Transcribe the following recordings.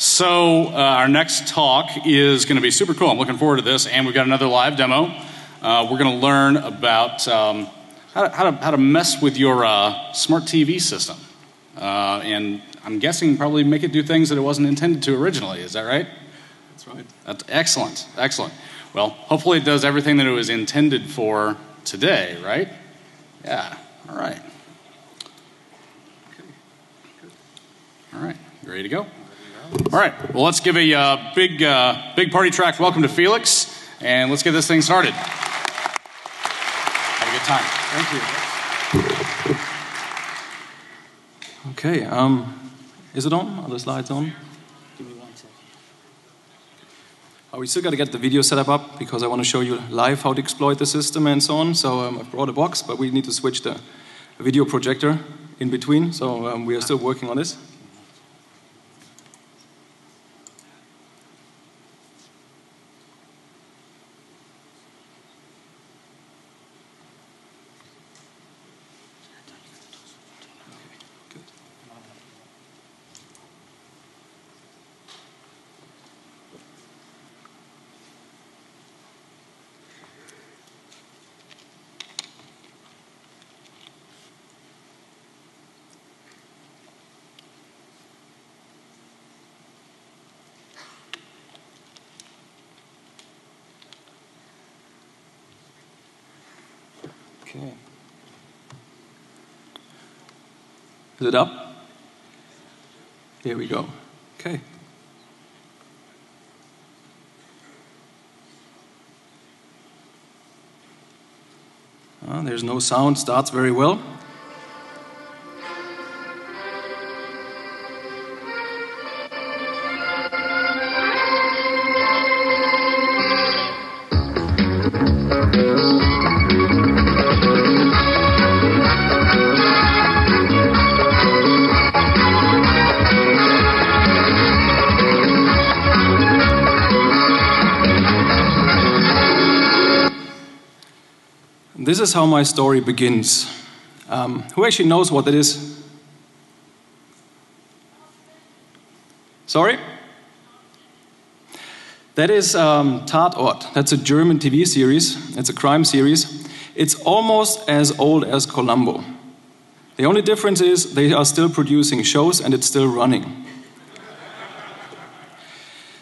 Our next talk is going to be super cool. I'm looking forward to this, and we've got another live demo. We're going to learn about how to mess with your smart TV system, and I'm guessing probably make it do things that it wasn't intended to originally. Is that right? That's right. That's excellent, excellent. Well, hopefully it does everything that it was intended for today, right? Yeah. All right. Okay. Good. All right. You ready to go? All right. Well, let's give a big party track welcome to Felix, and let's get this thing started. Have a good time. Thank you. Okay. Is it on? Are the slides on? Give me 1 second. We still got to get the video setup up because I want to show you live how to exploit the system and so on. So I've brought a box, but we need to switch the video projector in between. So we are still working on this. Okay. Is it up? Here we go. Okay. There's no sound, starts very well. This is how my story begins. Who actually knows what that is? Sorry? That is Tatort. That's a German TV series. It's a crime series. It's almost as old as Columbo. The only difference is they are still producing shows and it's still running.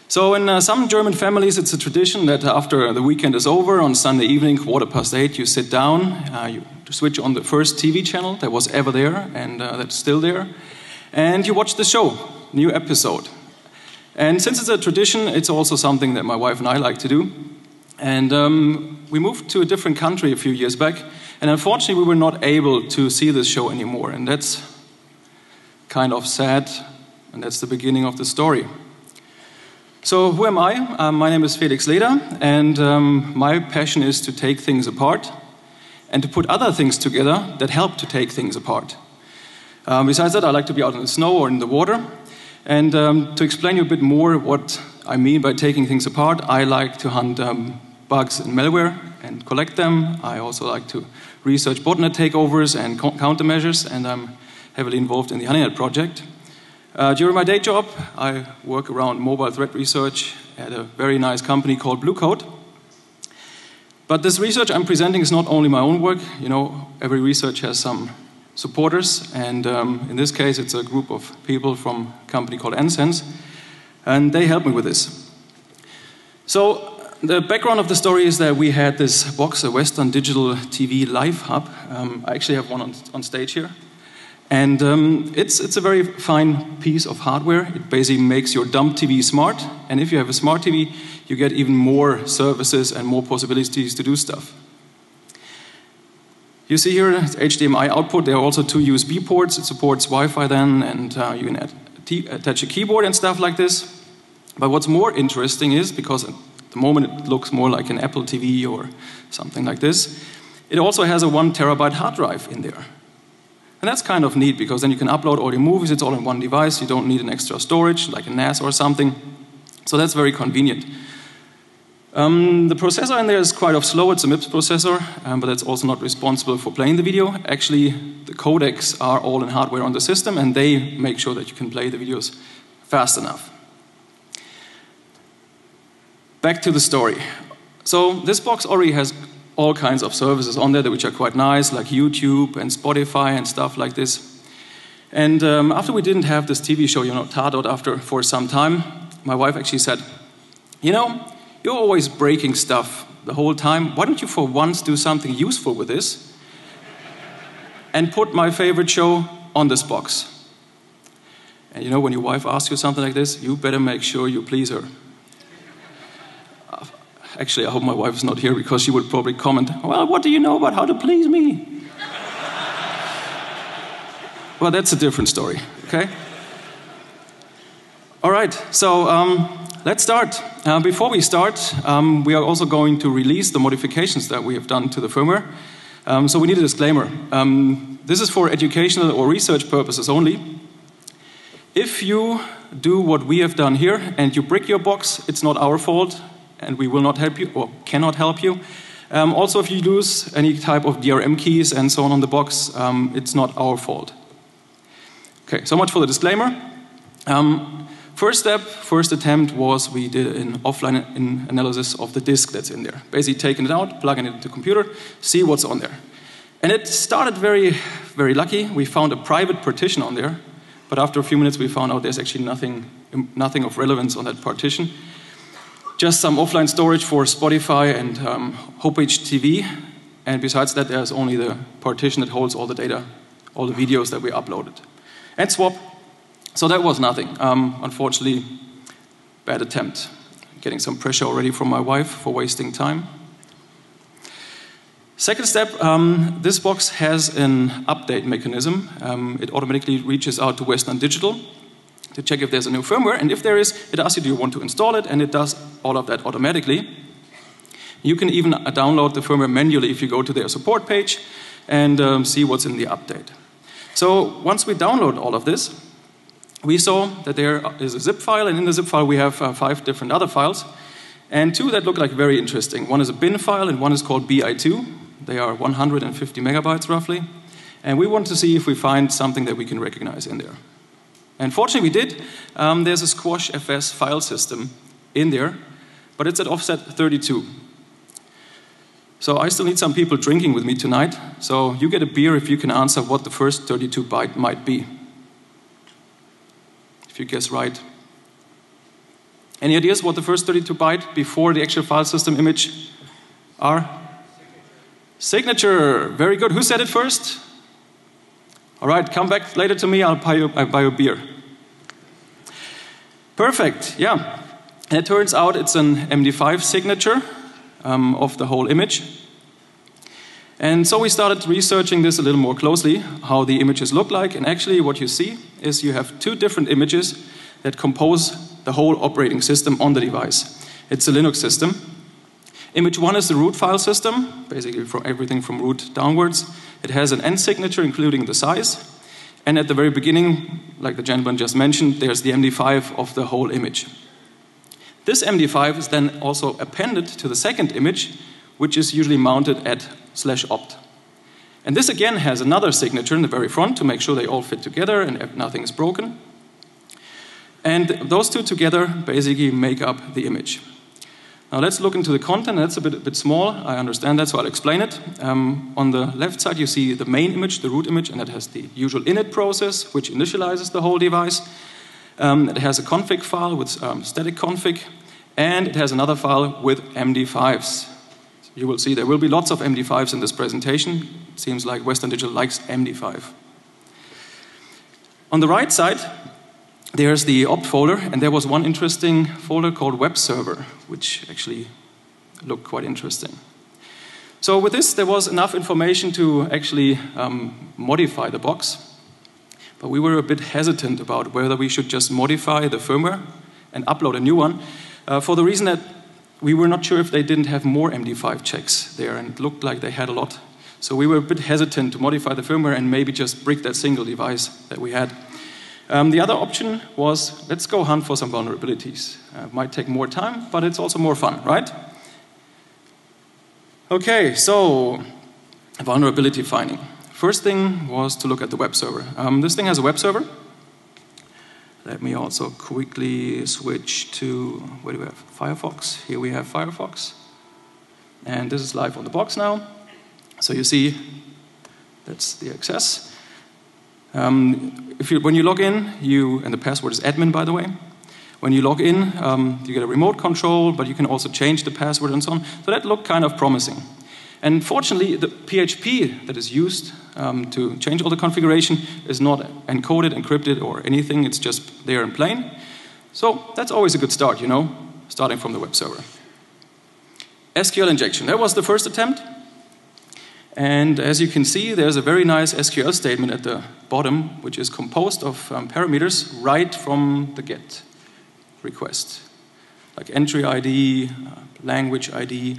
So in some German families, it's a tradition that after the weekend is over, on Sunday evening, 8:15, you sit down, you switch on the first TV channel that was ever there, and that's still there, and you watch the show, new episode. And since it's a tradition, it's also something that my wife and I like to do. And we moved to a different country a few years back, and unfortunately we were not able to see this show anymore, and that's kind of sad, and that's the beginning of the story. So who am I? My name is Felix, and my passion is to take things apart and to put other things together that help to take things apart. Besides that, I like to be out in the snow or in the water. And to explain you a bit more what I mean by taking things apart, I like to hunt bugs and malware and collect them. I also like to research botnet takeovers and countermeasures, and I'm heavily involved in the Honeynet project. During my day job, I work around mobile threat research at a very nice company called Blue Coat. But this research I'm presenting is not only my own work. You know, every research has some supporters, and in this case, it's a group of people from a company called NSense, and they help me with this. So the background of the story is that we had this box, a Western Digital TV Live Hub. I actually have one on stage here. And it's a very fine piece of hardware. It basically makes your dumb TV smart. And if you have a smart TV, you get even more services and more possibilities to do stuff. You see here it's HDMI output. There are also 2 USB ports. It supports Wi-Fi then, and you can attach a keyboard and stuff like this. But what's more interesting is, because at the moment it looks more like an Apple TV or something like this, it also has a 1 terabyte hard drive in there. And that's kind of neat, because then you can upload all your movies, it's all in one device, you don't need an extra storage, like a NAS or something. So that's very convenient. The processor in there is quite slow, it's a MIPS processor, but that's also not responsible for playing the video. Actually, the codecs are all in hardware on the system, and they make sure that you can play the videos fast enough. back to the story. So this box already has all kinds of services on there which are quite nice, like YouTube and Spotify and stuff like this. And after we didn't have this TV show, Tatort, for some time, my wife actually said, you're always breaking stuff the whole time. Why don't you for once do something useful with this and put my favorite show on this box? And when your wife asks you something like this, you better make sure you please her. Actually, I hope my wife is not here because she would probably comment, well, what do you know about how to please me? Well, that's a different story, okay? All right, so let's start. Before we start, we are also going to release the modifications that we have done to the firmware. So we need a disclaimer. This is for educational or research purposes only. If you do what we have done here and you brick your box, it's not our fault and we will not help you or cannot help you. Also, if you lose any type of DRM keys and so on the box, it's not our fault. Okay, so much for the disclaimer. First attempt was we did an offline analysis of the disk that's in there. Basically taking it out, plugging it into the computer, see what's on there. And it started very, very lucky. We found a private partition on there, but after a few minutes we found out there's actually nothing of relevance on that partition. Just some offline storage for Spotify and NinjaTV, and besides that there's only the partition that holds all the data, all the videos that we uploaded. And swap. So that was nothing. Unfortunately, bad attempt. Getting some pressure already from my wife for wasting time. Second step, this box has an update mechanism. It automatically reaches out to Western Digital to check if there's a new firmware, and if there is, it asks you, do you want to install it, and it does all of that automatically. You can even download the firmware manually if you go to their support page and see what's in the update. So once we download all of this, we saw that there is a zip file, and in the zip file we have 5 different other files, and 2 that look like very interesting. One is a bin file and one is called BI2. They are 150 megabytes roughly, and we want to see if we find something that we can recognize in there. And fortunately we did. There's a squash FS file system in there, but it's at offset 32. So I still need some people drinking with me tonight, so you get a beer if you can answer what the first 32 byte might be. If you guess right. Any ideas what the first 32 byte before the actual file system image are? Signature. Very good. Who said it first? All right, come back later to me, I'll buy you a beer. Perfect, yeah. And it turns out it's an MD5 signature of the whole image. And so we started researching this a little more closely, how the images look like, and actually what you see is you have 2 different images that compose the whole operating system on the device. It's a Linux system. Image 1 is the root file system, basically from everything from root downwards. It has an end signature including the size, and at the very beginning, like the gentleman just mentioned, there's the MD5 of the whole image. This MD5 is then also appended to the second image, which is usually mounted at /opt. And this again has another signature in the very front to make sure they all fit together and nothing is broken. And those 2 together basically make up the image. Now let's look into the content. That's a bit small, I understand that, so I'll explain it. On the left side you see the main image, the root image, and that has the usual init process, which initializes the whole device. It has a config file with static config, and it has another file with MD5s. You will see there will be lots of MD5s in this presentation. It seems like Western Digital likes MD5. On the right side, there's the opt folder, and there was one interesting folder called web server, which actually looked quite interesting. So with this, there was enough information to actually modify the box, but we were a bit hesitant about whether we should just modify the firmware and upload a new one, for the reason that we were not sure if they didn't have more MD5 checks there, and it looked like they had a lot. So we were a bit hesitant to modify the firmware and maybe just brick that single device that we had. The other option was, let's go hunt for some vulnerabilities. Might take more time, but it's also more fun, right? Okay, so vulnerability finding. First thing was to look at the web server. This thing has a web server. Let me also quickly switch to, where do we have? Firefox. Here we have Firefox. And this is live on the box now. So you see, that's the access. When you log in, and the password is admin, by the way. When you log in, you get a remote control, but you can also change the password and so on. So that looked kind of promising. And fortunately, the PHP that is used to change all the configuration is not encoded, encrypted, or anything. It's just there in plain. So that's always a good start, you know, starting from the web server. SQL injection. That was the first attempt. And as you can see, there's a very nice SQL statement at the bottom, which is composed of parameters right from the GET request, like entry ID, language ID.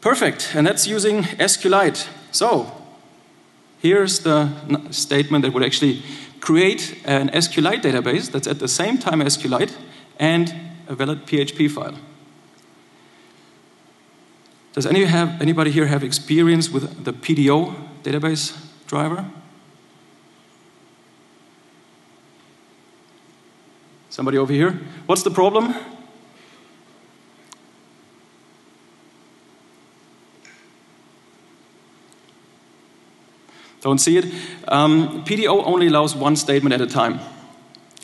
Perfect, and that's using SQLite. So here's the statement that would actually create an SQLite database that's at the same time SQLite and a valid PHP file. Does anybody here have experience with the PDO database driver? Somebody over here? What's the problem? Don't see it. PDO only allows one statement at a time.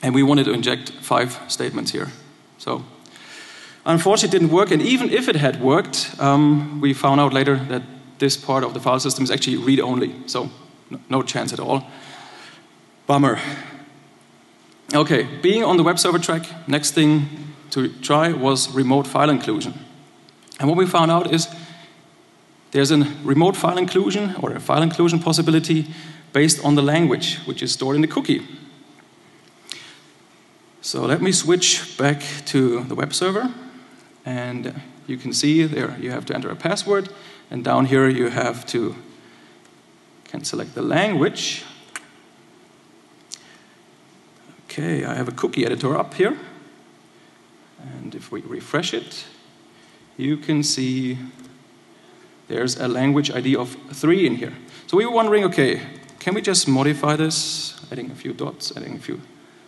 And we wanted to inject 5 statements here. So, unfortunately, it didn't work. And even if it had worked, we found out later that this part of the file system is actually read-only. So, no chance at all. Bummer. Okay, being on the web server track, next thing to try was remote file inclusion. And what we found out is there's a remote file inclusion or a file inclusion possibility based on the language, which is stored in the cookie. So let me switch back to the web server. And you can see there you have to enter a password. And down here you can select the language. Okay, I have a cookie editor up here. And if we refresh it, you can see there's a language ID of 3 in here. So we were wondering, okay, can we just modify this, adding a few dots, adding a few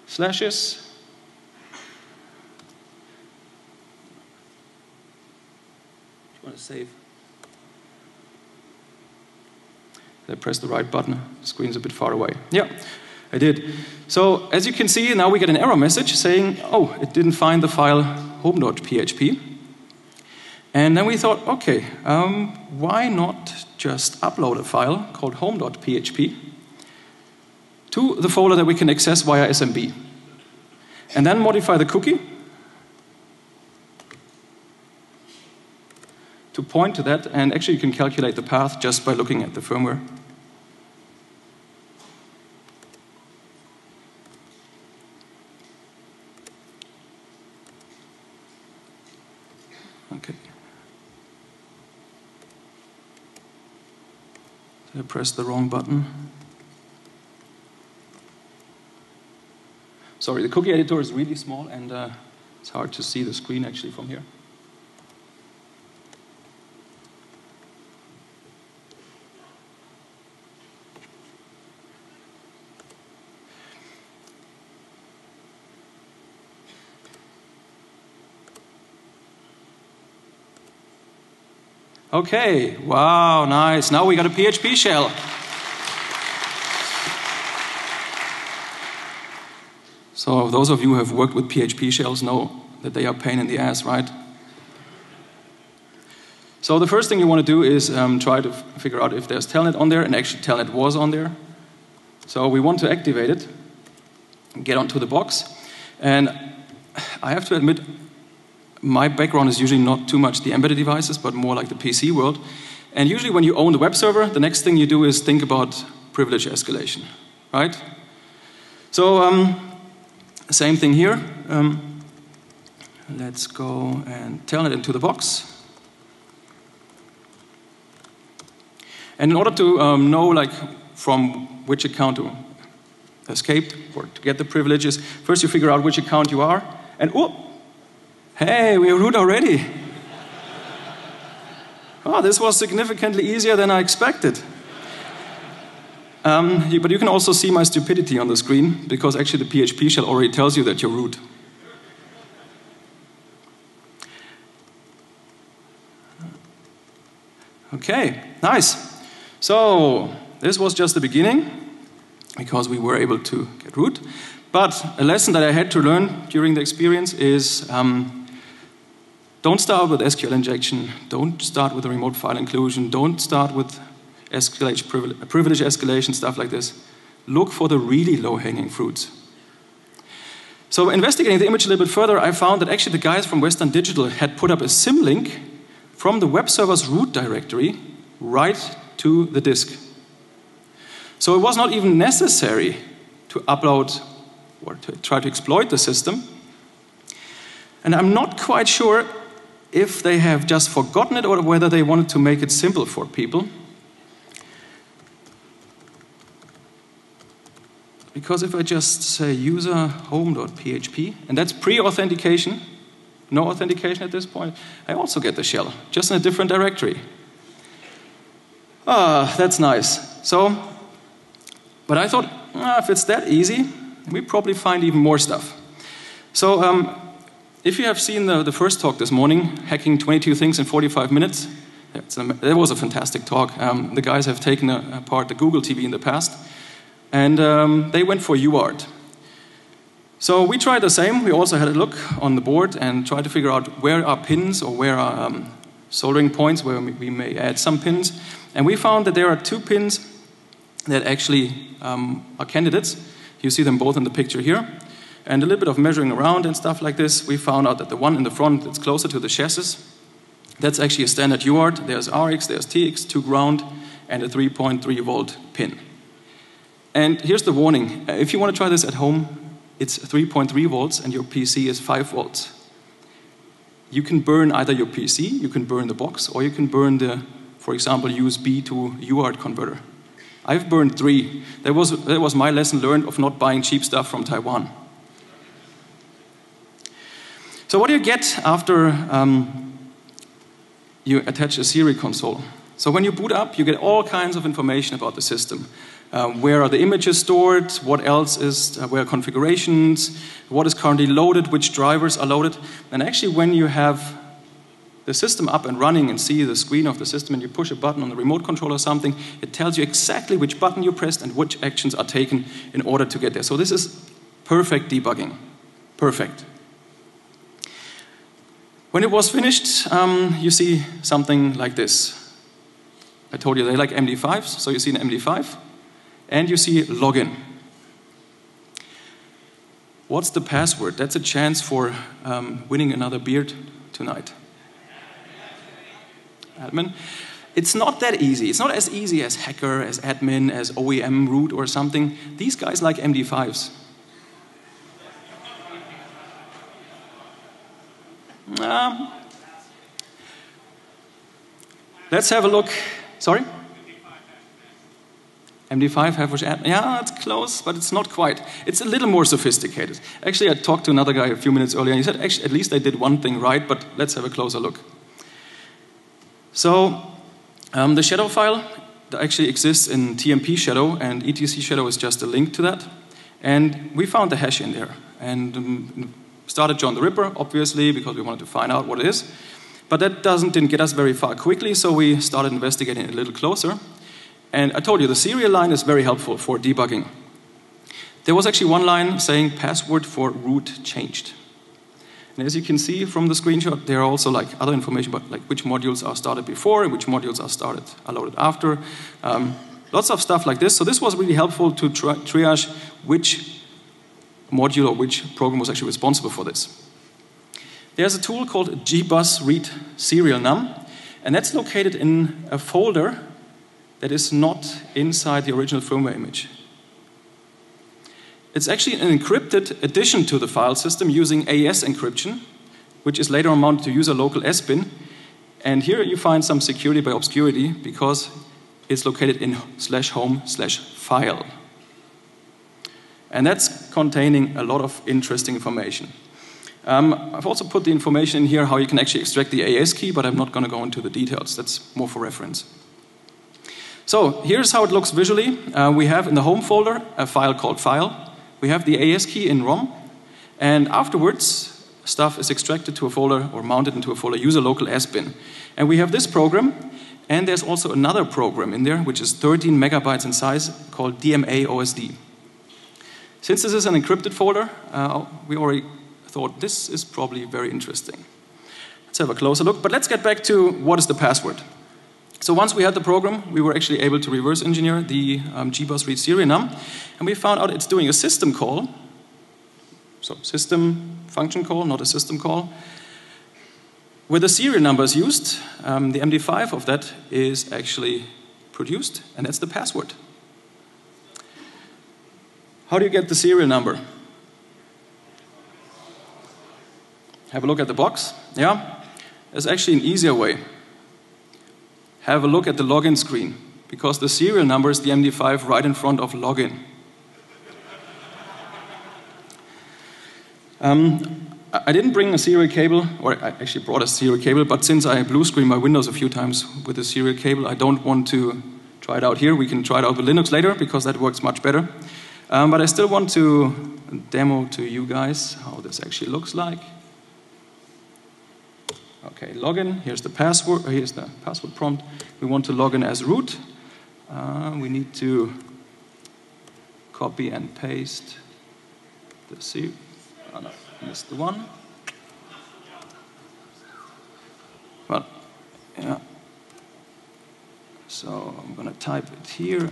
slashes? Do you want to save? Did I press the right button? The screen's a bit far away. Yeah, I did. So as you can see, now we get an error message saying, oh, it didn't find the file home.php. And then we thought, okay, why not just upload a file called home.php to the folder that we can access via SMB. And then modify the cookie to point to that, and actually you can calculate the path just by looking at the firmware. Okay. I pressed the wrong button. Sorry, the cookie editor is really small and it's hard to see the screen actually from here. Okay, wow, nice. Now we got a PHP shell. So those of you who have worked with PHP shells know that they are a pain in the ass, right? So the first thing you want to do is try to figure out if there's telnet on there, and actually telnet was on there. So we want to activate it, get onto the box, and I have to admit, my background is usually not too much the embedded devices, but more like the PC world. And usually when you own the web server, the next thing you do is think about privilege escalation, right? So same thing here. Let's go and telnet into the box. And in order to know like from which account to escape or to get the privileges, first you figure out which account you are, and whoop! Hey, we're root already. Oh, this was significantly easier than I expected. But you can also see my stupidity on the screen, because actually the PHP shell already tells you that you're root. Okay, nice. So this was just the beginning, because we were able to get root. But a lesson that I had to learn during the experience is don't start with SQL injection, don't start with a remote file inclusion, don't start with privilege escalation, stuff like this. Look for the really low-hanging fruits. So investigating the image a little bit further, I found that actually the guys from Western Digital had put up a symlink from the web server's root directory right to the disk. So it was not even necessary to upload or to try to exploit the system. And I'm not quite sure if they have just forgotten it or whether they wanted to make it simple for people. Because if I just say user home.php, and that's pre-authentication, no authentication at this point, I also get the shell, just in a different directory. Ah, that's nice. So, but I thought, if it's that easy, we probably find even more stuff. So, if you have seen the first talk this morning, hacking 22 things in 45 minutes, that was a fantastic talk. The guys have taken apart the Google TV in the past, and they went for UART. So we tried the same. We also had a look on the board and tried to figure out where are pins or where are soldering points where we may add some pins. And we found that there are 2 pins that actually are candidates. You see them both in the picture here. And a little bit of measuring around and stuff like this, we found out that the one in the front that's closer to the chassis, that's actually a standard UART. There's RX, there's TX, 2 ground, and a 3.3 volt pin. And here's the warning. If you want to try this at home, it's 3.3 volts and your PC is 5 volts. You can burn either your PC, you can burn the box, or you can burn the, for example, USB to UART converter. I've burned 3. That was my lesson learned of not buying cheap stuff from Taiwan. So what do you get after you attach a serial console? So when you boot up, you get all kinds of information about the system. Where are the images stored? What else is, where are configurations? What is currently loaded? Which drivers are loaded? And actually when you have the system up and running and see the screen of the system and you push a button on the remote control or something, it tells you exactly which button you pressed and which actions are taken in order to get there. So this is perfect debugging. Perfect. When it was finished, you see something like this. I told you they like MD5s, so you see an MD5. And you see login. What's the password? That's a chance for winning another beer tonight. Admin. It's not that easy. It's not as easy as hacker, as admin, as OEM root or something. These guys like MD5s. Let's have a look. Sorry? MD5 average admin. Yeah, it's close, but it's not quite. It's a little more sophisticated. Actually, I talked to another guy a few minutes earlier, and he said, actually, at least they did one thing right, but let's have a closer look. So, the shadow file actually exists in TMP shadow, and ETC shadow is just a link to that. And we found the hash in there. And started John the Ripper, obviously, because we wanted to find out what it is. But that didn't get us very far quickly, so we started investigating it a little closer. And I told you, the serial line is very helpful for debugging. There was actually one line saying password for root changed. And as you can see from the screenshot, there are also like other information about like which modules are started before and which modules are loaded after. Lots of stuff like this. So this was really helpful to triage which module or which program was actually responsible for this. There's a tool called gbus read serial num, and that's located in a folder that is not inside the original firmware image. It's actually an encrypted addition to the file system using AES encryption, which is later on mounted to user local S-bin. And here you find some security by obscurity because it's located in /home/file. And that's containing a lot of interesting information. I've also put the information in here how you can actually extract the AES key, but I'm not going to go into the details. That's more for reference. So here's how it looks visually. We have in the home folder a file called file. We have the AS key in ROM. And afterwards, stuff is extracted to a folder or mounted into a folder, user local S bin. And we have this program. And there's also another program in there, which is 13 megabytes in size, called DMA OSD. Since this is an encrypted folder, we already thought this is probably very interesting. Let's have a closer look. But let's get back to what is the password. So once we had the program, we were actually able to reverse engineer the gbus read serial num, and we found out it's doing a system call. So system function call, not a system call. Where the serial number is used, the MD5 of that is actually produced, and that's the password. How do you get the serial number? Have a look at the box. Yeah, there's actually an easier way. Have a look at the login screen, because the serial number is the MD5 right in front of login. I didn't bring a serial cable, or I actually brought a serial cable, but since I blue screened my Windows a few times with a serial cable, I don't want to try it out here. We can try it out with Linux later, because that works much better. But I still want to demo to you guys how this actually looks like. Okay, login. Here's the password. Here's the password prompt. We want to log in as root. We need to copy and paste the serial. Oh, no, missed the one. Well, yeah. So I'm going to type it here.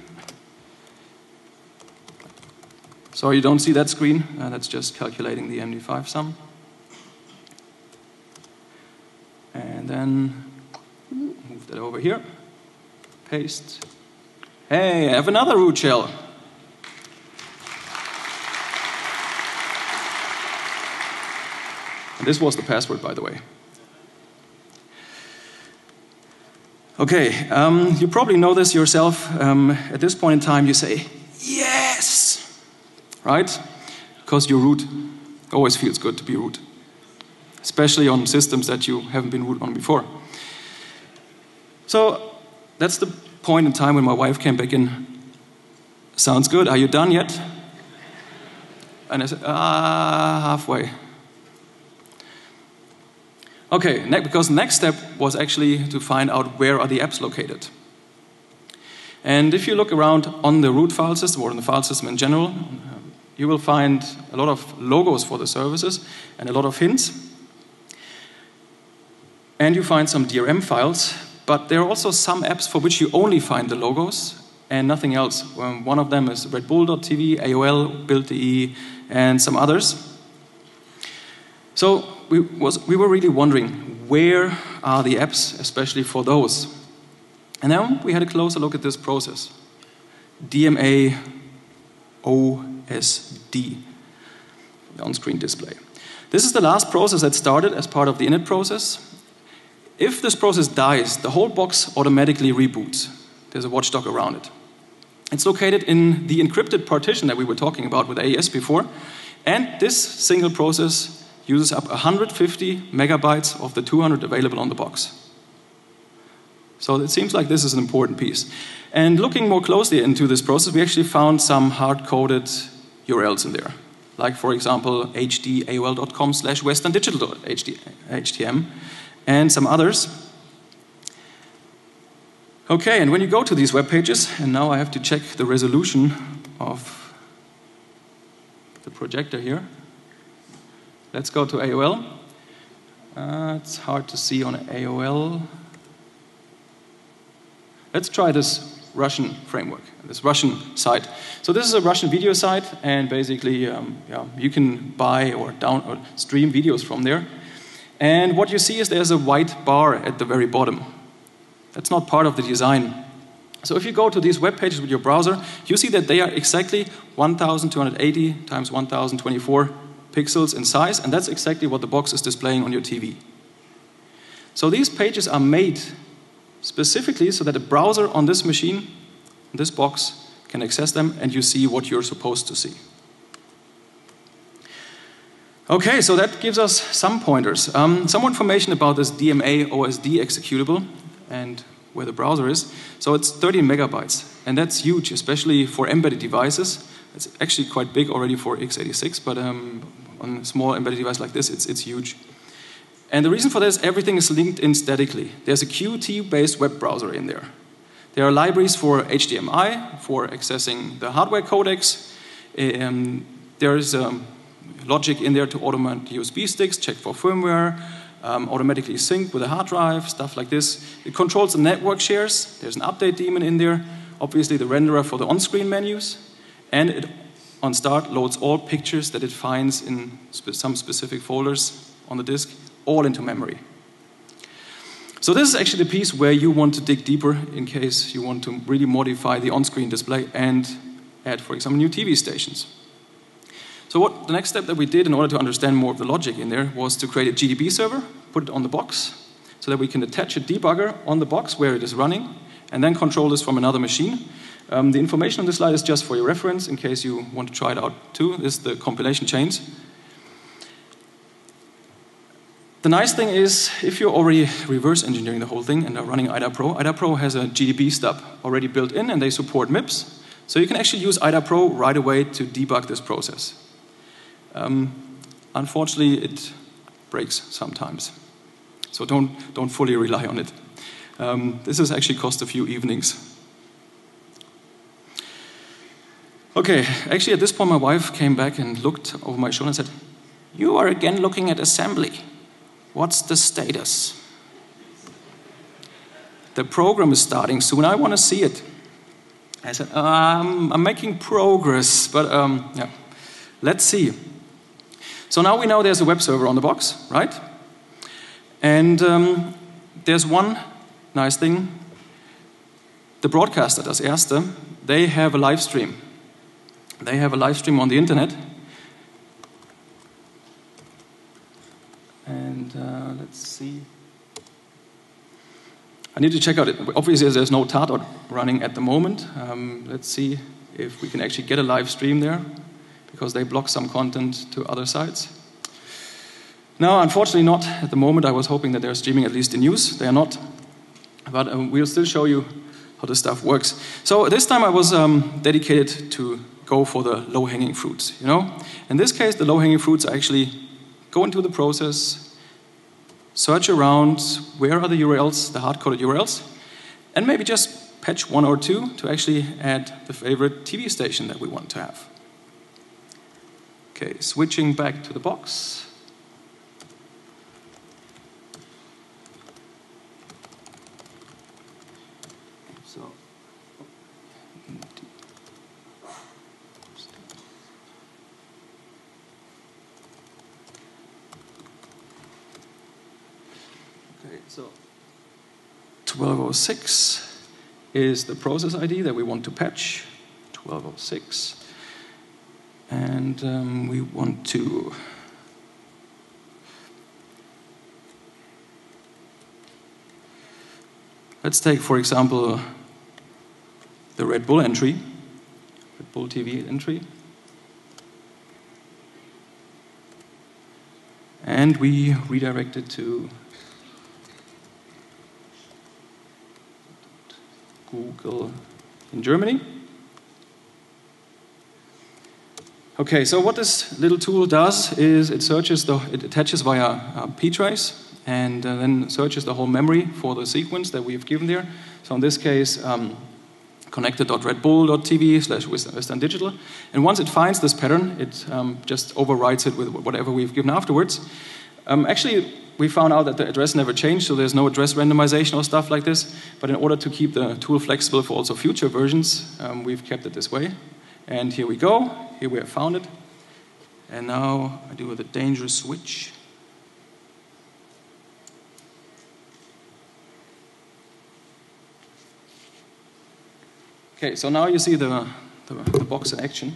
So you don't see that screen. That's just calculating the MD5 sum. And then move that over here. Paste. Hey, I have another root shell. And this was the password, by the way. Okay, you probably know this yourself. At this point in time, you say, yes! Right? Because you're root. Always feels good to be root. Especially on systems that you haven't been root on before. So that's the point in time when my wife came back in. Sounds good. Are you done yet? And I said, halfway. Okay, because the next step was actually to find out where are the apps located. And if you look around on the root file system or in the file system in general, you will find a lot of logos for the services and a lot of hints. And you find some DRM files, but there are also some apps for which you only find the logos and nothing else. One of them is redbull.tv, AOL, build.de, and some others. So we were really wondering, where are the apps, especially for those? And then we had a closer look at this process. DMA OSD, the on-screen display. This is the last process that started as part of the init process. If this process dies, the whole box automatically reboots. There's a watchdog around it. It's located in the encrypted partition that we were talking about with AES before. And this single process uses up 150 megabytes of the 200 available on the box. So it seems like this is an important piece. And looking more closely into this process, we actually found some hard-coded URLs in there. Like, for example, hdaol.com/westerndigital.htm. And some others. Okay, and when you go to these web pages, and now I have to check the resolution of the projector here. Let's go to AOL. It's hard to see on AOL. Let's try this Russian framework, this Russian site. So this is a Russian video site, and basically you can buy or stream videos from there. And what you see is there's a white bar at the very bottom. That's not part of the design. So if you go to these web pages with your browser, you see that they are exactly 1280 times 1024 pixels in size, and that's exactly what the box is displaying on your TV. So these pages are made specifically so that a browser on this machine, this box, can access them, and you see what you're supposed to see. Okay, so that gives us some pointers. Some more information about this DMA OSD executable and where the browser is. So it's 30 megabytes, and that's huge, especially for embedded devices. It's actually quite big already for x86, but on a small embedded device like this, it's huge. And the reason for this, everything is linked in statically. There's a Qt-based web browser in there. There are libraries for HDMI, for accessing the hardware codecs. There is logic in there to automate USB sticks, check for firmware, automatically sync with a hard drive, stuff like this. It controls the network shares. There's an update daemon in there. Obviously the renderer for the on-screen menus. And it, on start, loads all pictures that it finds in some specific folders on the disk, all into memory. So this is actually the piece where you want to dig deeper in case you want to really modify the on-screen display and add, for example, new TV stations. So the next step that we did in order to understand more of the logic in there was to create a GDB server, put it on the box, so that we can attach a debugger on the box where it is running, and then control this from another machine. The information on this slide is just for your reference in case you want to try it out too. This is the compilation chains. The nice thing is, if you're already reverse engineering the whole thing and are running IDA Pro has a GDB stub already built in, and they support MIPS. So you can actually use IDA Pro right away to debug this process. Unfortunately, it breaks sometimes. So don't fully rely on it. This has actually cost a few evenings. Okay, actually at this point my wife came back and looked over my shoulder and said, "You are again looking at assembly. What's the status?" "The program is starting soon. I want to see it." I said, I'm making progress, but yeah, let's see. So now we know there's a web server on the box, right? And there's one nice thing. The broadcaster, das Erste, they have a live stream. They have a live stream on the internet. And let's see. I need to check out it. Obviously, there's no Tardot running at the moment. Let's see if we can actually get a live stream there, because they block some content to other sites. No, unfortunately not at the moment. I was hoping that they're streaming at least the news. They are not. But we'll still show you how this stuff works. So this time I was dedicated to go for the low-hanging fruits, you know? In this case, the low-hanging fruits are actually go into the process, search around, where are the URLs, the hard-coded URLs, and maybe just patch one or two to actually add the favorite TV station that we want to have. Okay, switching back to the box. So, so 1206 is the process ID that we want to patch. 1206. And we want to let's take, for example, the Red Bull entry, Red Bull TV entry. And we redirect it to Google in Germany. Okay, so what this little tool does is it attaches via ptrace and then searches the whole memory for the sequence that we've given there. So in this case, connected.redbull.tv/Western Digital. And once it finds this pattern, it just overwrites it with whatever we've given afterwards. Actually, we found out that the address never changed, so there's no address randomization or stuff like this. But in order to keep the tool flexible for also future versions, we've kept it this way. And here we go. Here we have found it. And now I do the dangerous switch. Okay, so now you see the box in action.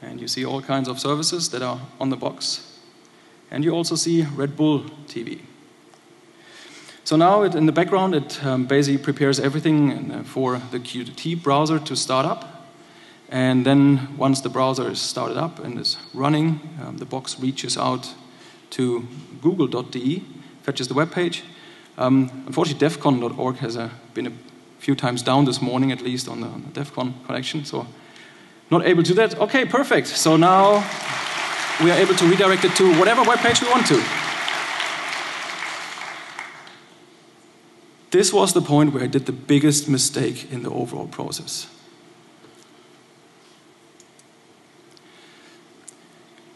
And you see all kinds of services that are on the box. And you also see Red Bull TV. So now in the background, it basically prepares everything for the Qt browser to start up. And then once the browser is started up and is running, the box reaches out to google.de, fetches the web page. Unfortunately, defcon.org has been a few times down this morning, at least on the defcon connection, so not able to do that. Okay, perfect. So now we are able to redirect it to whatever web page we want to. This was the point where I did the biggest mistake in the overall process.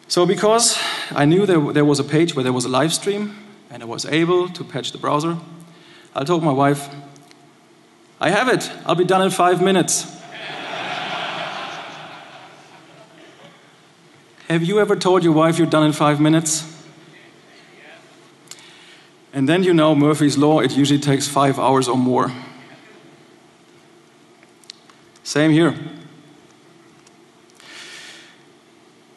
So because I knew there was a page where there was a live stream and I was able to patch the browser, I told my wife, I have it, I'll be done in 5 minutes. Have you ever told your wife you're done in 5 minutes? And then you know Murphy's Law, it usually takes 5 hours or more. Same here.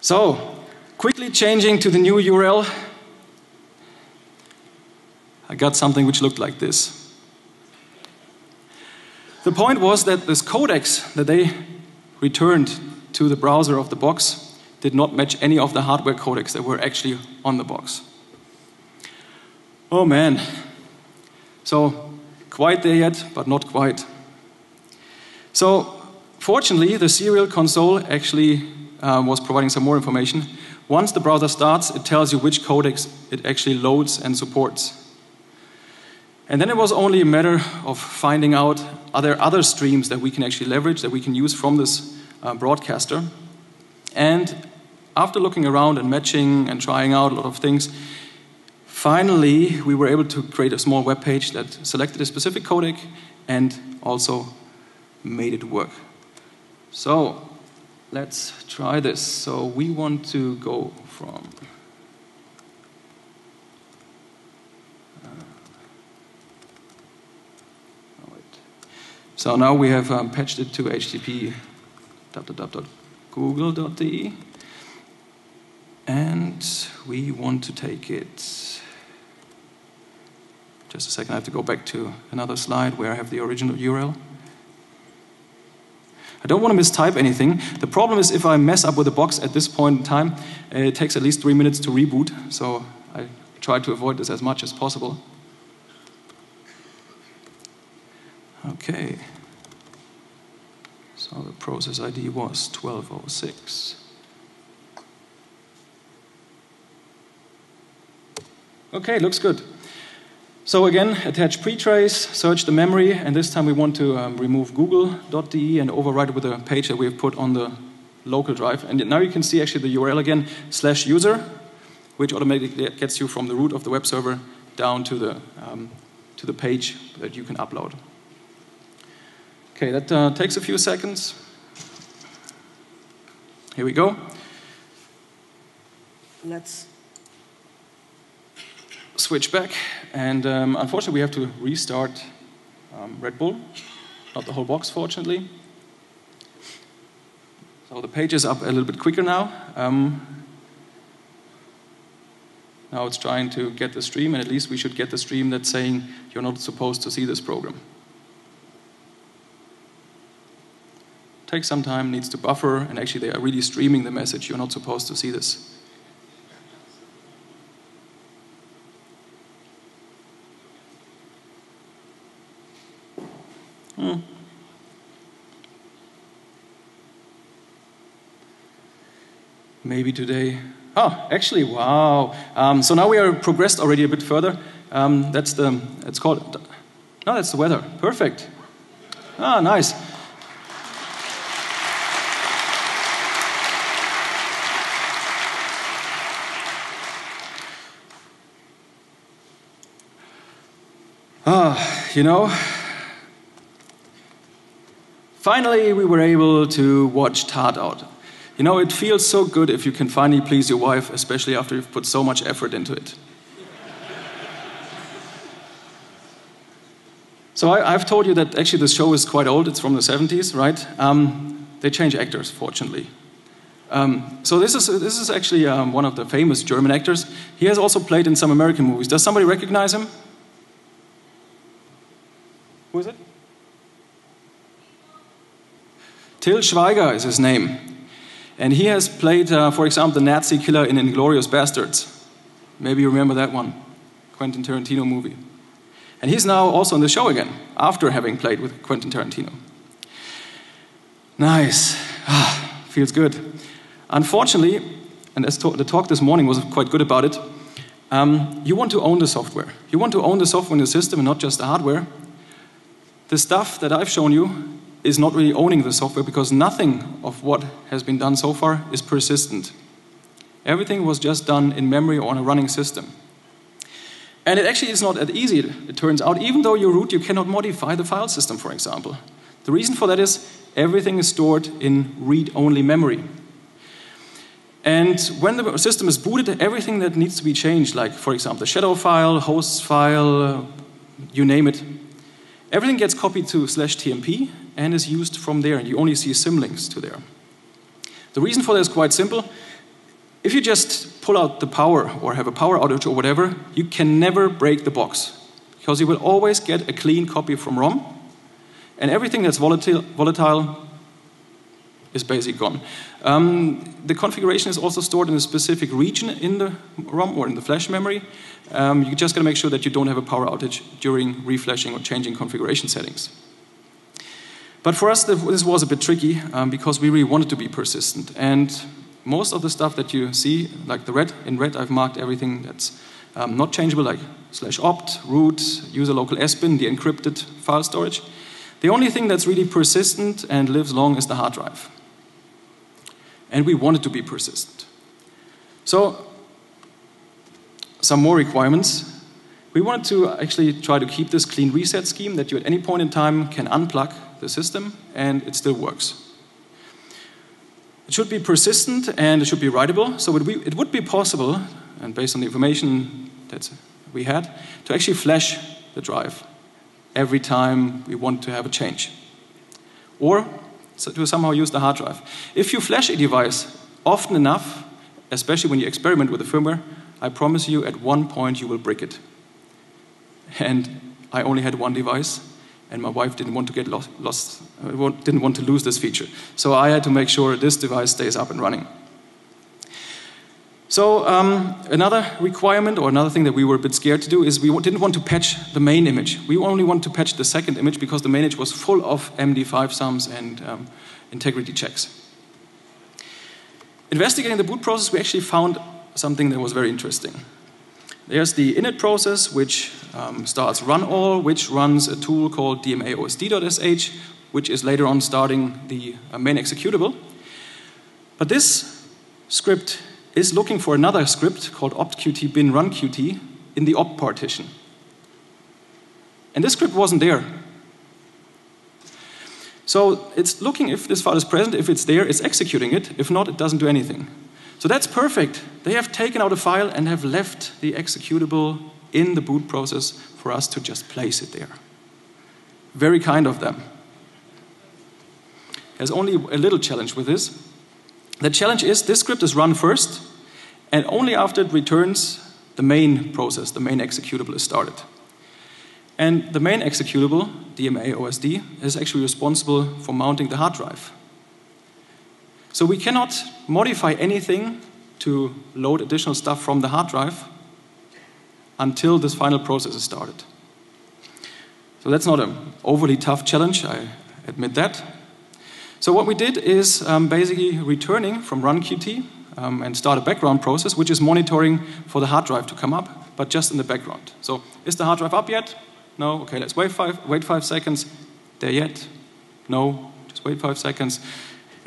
So, quickly changing to the new URL, I got something which looked like this. The point was that this codecs that they returned to the browser of the box did not match any of the hardware codecs that were actually on the box. Oh man. So, quite there yet, but not quite. So, fortunately, the serial console actually was providing some more information. Once the browser starts, it tells you which codecs it actually loads and supports. And then it was only a matter of finding out, are there other streams that we can actually leverage, that we can use from this broadcaster. And after looking around and matching and trying out a lot of things, finally we were able to create a small web page that selected a specific codec and also made it work. So let's try this. So we want to go from so now we have patched it to HTTP www.google.de, and we want to take it. Just a second, I have to go back to another slide where I have the original URL. I don't want to mistype anything. The problem is if I mess up with the box at this point in time, it takes at least 3 minutes to reboot, so I try to avoid this as much as possible. Okay. So the process ID was 1206. Okay, looks good. So again, attach pretrace, search the memory, and this time we want to remove google.de and overwrite it with a page that we have put on the local drive. And now you can see actually the URL again, /user, which automatically gets you from the root of the web server down to the page that you can upload. Okay, that takes a few seconds. Here we go. Let's switch back, and unfortunately we have to restart Red Bull, not the whole box fortunately. So the page is up a little bit quicker now. Now it's trying to get the stream, and at least we should get the stream that's saying you're not supposed to see this program. Takes some time, needs to buffer, and actually they are really streaming the message, you're not supposed to see this. Maybe today. Oh, actually, wow. So now we are progressed already a bit further. That's the weather. Perfect. Ah, nice. You know, finally we were able to watch Tart out. You know, it feels so good if you can finally please your wife, especially after you've put so much effort into it. So I've told you that actually this show is quite old, it's from the 70s, right? They change actors, fortunately. So this is actually one of the famous German actors. He has also played in some American movies. Does somebody recognize him? Who is it? Till Schweiger is his name. And he has played, for example, the Nazi killer in Inglourious Bastards. Maybe you remember that one, Quentin Tarantino movie. And he's now also on the show again, after having played with Quentin Tarantino. Nice. Feels good. Unfortunately, and the talk this morning was quite good about it, you want to own the software. You want to own the software in the system and not just the hardware. The stuff that I've shown you is not really owning the software because nothing of what has been done so far is persistent. Everything was just done in memory or on a running system. And it actually is not that easy, it turns out. Even though you root, you cannot modify the file system, for example. The reason for that is everything is stored in read-only memory. And when the system is booted, everything that needs to be changed, like, for example, the shadow file, hosts file, you name it, everything gets copied to /tmp and is used from there, and you only see symlinks to there. The reason for that is quite simple. If you just pull out the power or have a power outage or whatever, you can never break the box because you will always get a clean copy from ROM, and everything that's volatile is basically gone. The configuration is also stored in a specific region in the ROM or in the flash memory. You just got to make sure that you don't have a power outage during reflashing or changing configuration settings. But for us, this was a bit tricky because we really wanted to be persistent. And most of the stuff that you see, like in red, I've marked everything that's not changeable, like /opt, root, user local sbin, the encrypted file storage. The only thing that's really persistent and lives long is the hard drive. And we wanted to be persistent. So, some more requirements. We wanted to actually try to keep this clean reset scheme that you at any point in time can unplug the system and it still works. It should be persistent and it should be writable. So it would be possible, and based on the information that we had, to actually flash the drive every time we want to have a change. Or to somehow use the hard drive. If you flash a device often enough, especially when you experiment with the firmware, I promise you at one point you will brick it. And I only had one device, and my wife didn't want to get didn't want to lose this feature. So I had to make sure this device stays up and running. So another requirement, or another thing that we were a bit scared to do, is we didn't want to patch the main image. We only want to patch the second image because the main image was full of MD5 sums and integrity checks. Investigating the boot process, we actually found something that was very interesting. There's the init process, which starts run all, which runs a tool called dmaosd.sh, which is later on starting the main executable. But this script is looking for another script called optqt bin runqt in the opt partition. And this script wasn't there. So it's looking if this file is present. If it's there, it's executing it. If not, it doesn't do anything. So that's perfect. They have taken out a file and have left the executable in the boot process for us to just place it there. Very kind of them. There's only a little challenge with this. The challenge is this script is run first, and only after it returns, the main process, the main executable is started. And the main executable, dmaosd, is actually responsible for mounting the hard drive. So we cannot modify anything to load additional stuff from the hard drive until this final process is started. So that's not an overly tough challenge, I admit that. So what we did is basically returning from runqt and start a background process, which is monitoring for the hard drive to come up, but just in the background. So is the hard drive up yet? No? Okay, let's wait 5 seconds. There yet? No? Just wait 5 seconds.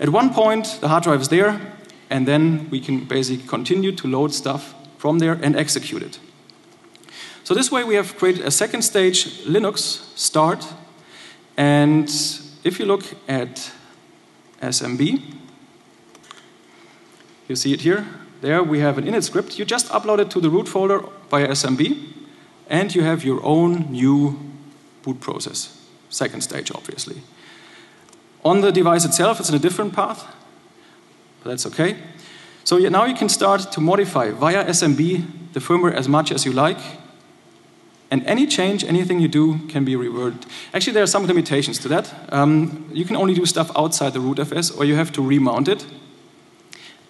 At one point, the hard drive is there, and then we can basically continue to load stuff from there and execute it. So this way we have created a second stage Linux start, and if you look at SMB, you see it here. There we have an init script. You just upload it to the root folder via SMB, and you have your own new boot process. Second stage, obviously. On the device itself, it's in a different path, but that's okay. So now you can start to modify via SMB the firmware as much as you like, and any change, anything you do can be reverted. Actually, there are some limitations to that. You can only do stuff outside the rootfs, or you have to remount it.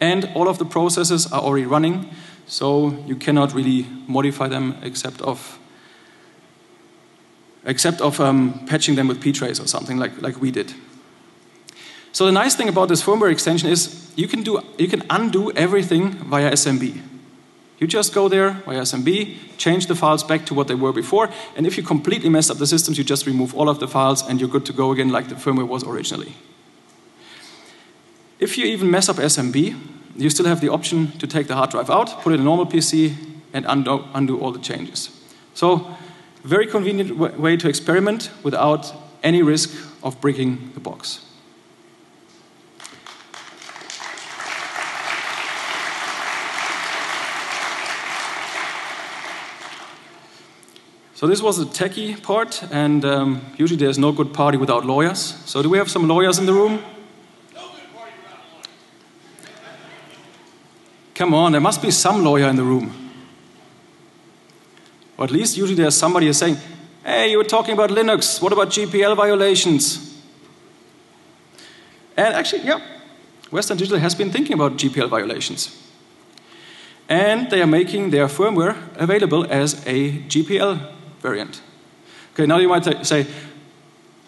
And all of the processes are already running, So you cannot really modify them except of patching them with ptrace or something like we did. So the nice thing about this firmware extension is you can undo everything via SMB. You just go there via SMB, change the files back to what they were before, and if you completely mess up the systems, you just remove all of the files and you're good to go again like the firmware was originally. If you even mess up SMB, you still have the option to take the hard drive out, put it in a normal PC, and undo all the changes. So, very convenient way to experiment without any risk of breaking the box. So this was the techie part, and usually there's no good party without lawyers. So do we have some lawyers in the room? No good party without lawyers. Come on, there must be some lawyer in the room. Or at least usually there's somebody who's saying, hey, you were talking about Linux, what about GPL violations? And actually, yeah, Western Digital has been thinking about GPL violations. And they are making their firmware available as a GPL variant. Okay, now you might say,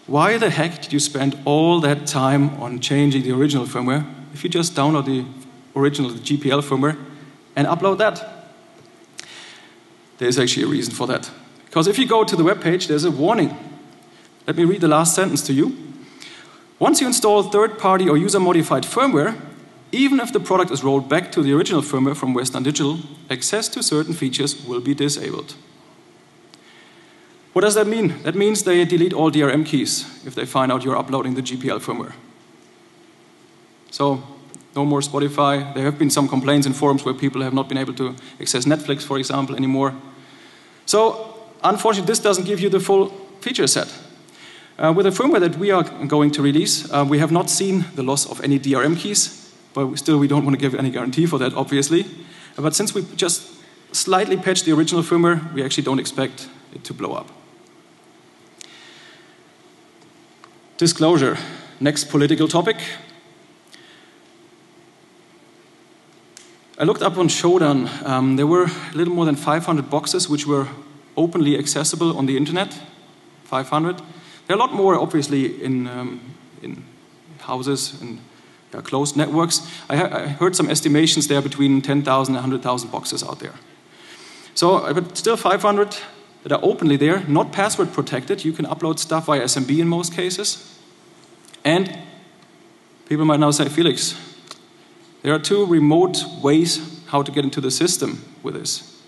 why the heck did you spend all that time on changing the original firmware if you just download the original GPL firmware and upload that? There's actually a reason for that. Because if you go to the web page, there's a warning. Let me read the last sentence to you. Once you install third-party or user-modified firmware, even if the product is rolled back to the original firmware from Western Digital, access to certain features will be disabled. What does that mean? That means they delete all DRM keys if they find out you're uploading the GPL firmware. So, no more Spotify. There have been some complaints in forums where people have not been able to access Netflix, for example, anymore. So, unfortunately, this doesn't give you the full feature set. With the firmware that we are going to release, we have not seen the loss of any DRM keys, but still we don't want to give any guarantee for that, obviously. But since we just slightly patched the original firmware, we actually don't expect it to blow up. Disclosure, next political topic. I looked up on Shodan. There were a little more than 500 boxes which were openly accessible on the internet. 500. There are a lot more, obviously, in houses and closed networks. I heard some estimations there between 10,000 and 100,000 boxes out there. So, but still 500 that are openly there, not password protected. You can upload stuff via SMB in most cases. And people might now say, Felix, there are two remote ways how to get into the system with this.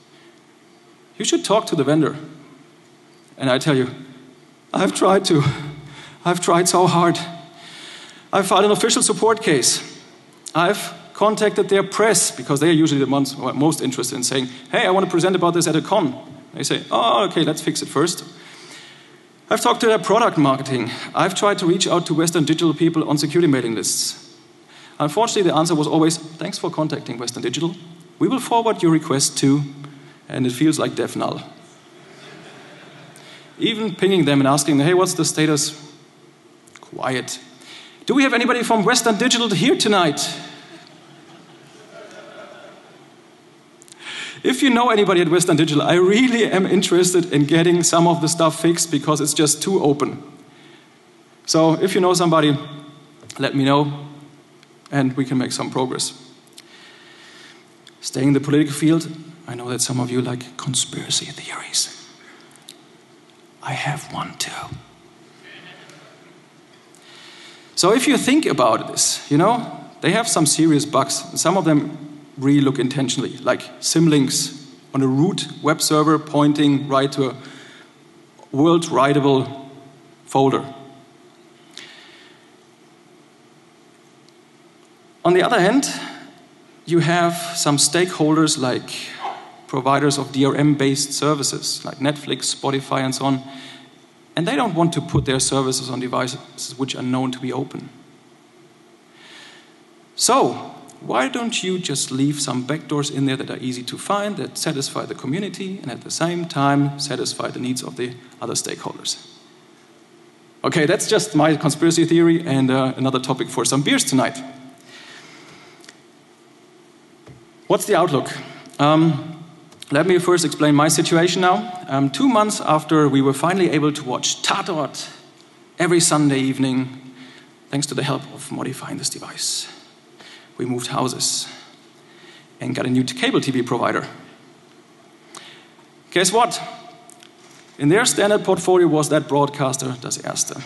You should talk to the vendor. And I tell you, I've tried to. I've tried so hard. I've filed an official support case. I've contacted their press, because they are usually the ones who are most interested in saying, hey, I want to present about this at a con. They say, oh, okay, let's fix it first. I've talked to their product marketing. I've tried to reach out to Western Digital people on security mailing lists. Unfortunately, the answer was always, thanks for contacting Western Digital. We will forward your request to, and it feels like death null. Even pinging them and asking, hey, what's the status? Quiet. Do we have anybody from Western Digital here tonight? If you know anybody at Western Digital, I really am interested in getting some of the stuff fixed because it's just too open. So if you know somebody, let me know and we can make some progress. Staying in the political field, I know that some of you like conspiracy theories. I have one too. So if you think about this, you know, they have some serious bugs. Some of them really look intentionally, like symlinks on a root web server pointing right to a world writable folder. On the other hand, you have some stakeholders like providers of DRM-based services, like Netflix, Spotify, and so on, and they don't want to put their services on devices which are known to be open. So, why don't you just leave some backdoors in there that are easy to find, that satisfy the community, and at the same time satisfy the needs of the other stakeholders? Okay, that's just my conspiracy theory and another topic for some beers tonight. What's the outlook? Let me first explain my situation now. 2 months after we were finally able to watch Tatort every Sunday evening, thanks to the help of modifying this device, we moved houses and got a new cable TV provider. Guess what? In their standard portfolio was that broadcaster, das Erste.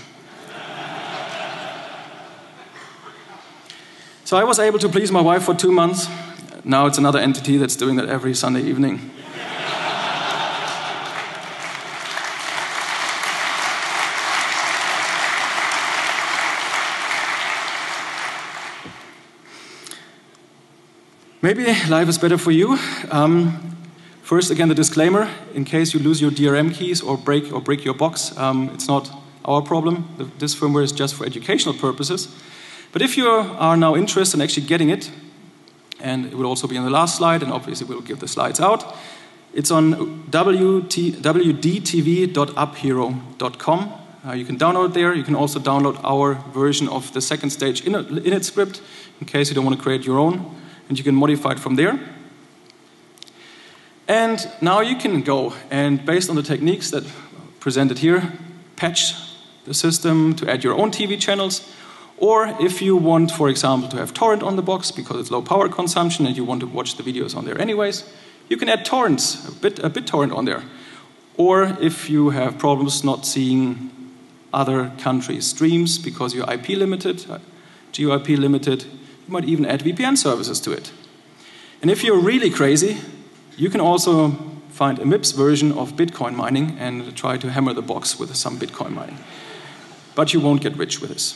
So I was able to please my wife for 2 months. Now it's another entity that's doing that every Sunday evening. Maybe life is better for you. First, again, the disclaimer: in case you lose your DRM keys or break your box, it's not our problem. This firmware is just for educational purposes. But if you are now interested in actually getting it, and it will also be on the last slide, and obviously we'll give the slides out. It's on www.dtv.uphero.com. You can download there. You can also download our version of the second stage init script, in case you don't want to create your own, and you can modify it from there. And now you can go and, based on the techniques that are presented here, patch the system to add your own TV channels. Or if you want, for example, to have torrent on the box because it's low power consumption and you want to watch the videos on there anyways, you can add torrents, a bit-torrent on there. Or if you have problems not seeing other countries' streams because you're IP limited, geo-IP limited, you might even add VPN services to it. And if you're really crazy, you can also find a MIPS version of Bitcoin mining and try to hammer the box with some Bitcoin mining. But you won't get rich with this.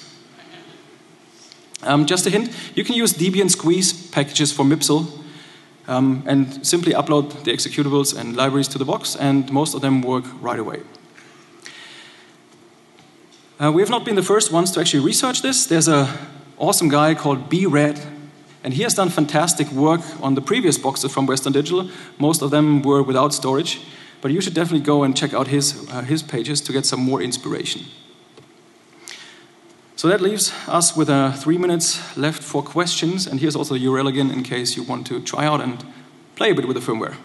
Just a hint, you can use Debian squeeze packages for MIPSL and simply upload the executables and libraries to the box, and most of them work right away. We have not been the first ones to actually research this. There's an awesome guy called B-Red, and he has done fantastic work on the previous boxes from Western Digital. Most of them were without storage, but you should definitely go and check out his pages to get some more inspiration. So that leaves us with 3 minutes left for questions, and here's also the URL again in case you want to try out and play a bit with the firmware.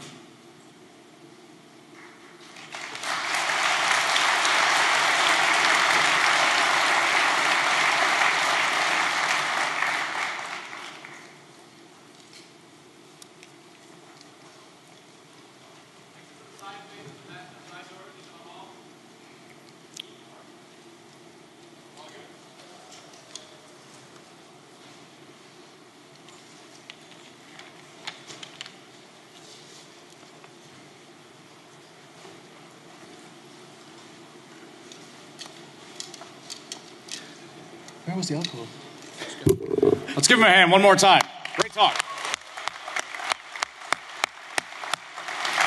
Where was the alcohol? Let's give him a hand one more time. Great talk.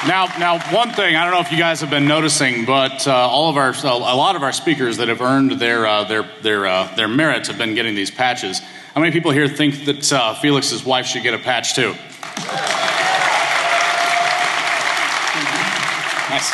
Now, one thing, I don't know if you guys have been noticing, but a lot of our speakers that have earned their merits have been getting these patches. How many people here think that Felix's wife should get a patch too? Nice.